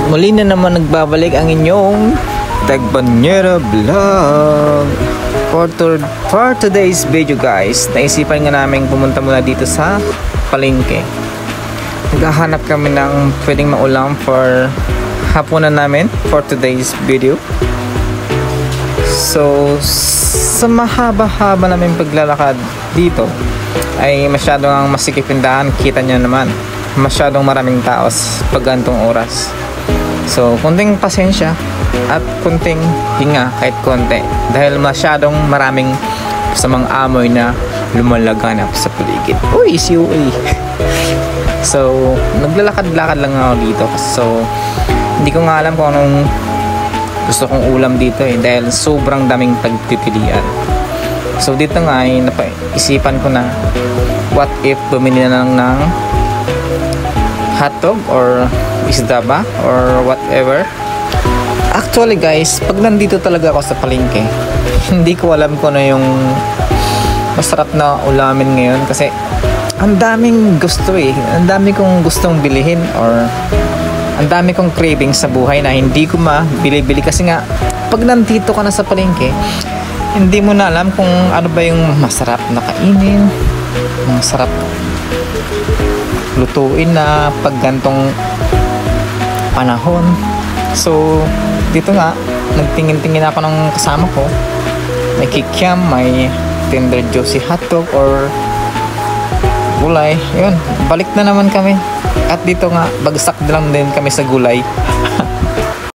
Muli na naman nagbabalik ang inyong Tagbanyera Vlog. For today's video guys, naisipan nga namin pumunta muna dito sa palengke. Naghahanap kami ng pwedeng maulam for hapunan namin for today's video. So sa mahaba-haba namin paglalakad dito ay masyadong ang masikip yung daan. Kita nyo naman, masyadong maraming tao pag gantong oras. So kunting pasensya at kunting hinga kahit konti dahil masyadong maraming samang amoy na lumalaganap sa paligid. Uy, si Uy. So naglalakad-lakad lang ako dito. So hindi ko nga alam kung anong gusto kong ulam dito dahil sobrang daming pagpipilian. So dito nga ay napaisipan ko na what if bumili na lang ng hotdog or isda ba or whatever. Actually guys, pag nandito talaga ako sa palengke, hindi ko alam kung ano yung masarap na ulamin ngayon kasi ang daming gusto ang dami kong gustong bilihin or ang dami kong craving sa buhay na hindi ko mabili-bili kasi nga pag nandito ka na sa palengke, hindi mo na alam kung ano ba yung masarap na kainin, masarap lutuin na pag gantong panahon. So dito nga nagtingin-tingin ako ng kasama ko, may kikiam, may tender juicy hotdog or gulay. Yun, balik na naman kami at dito nga bagsak lang din kami sa gulay.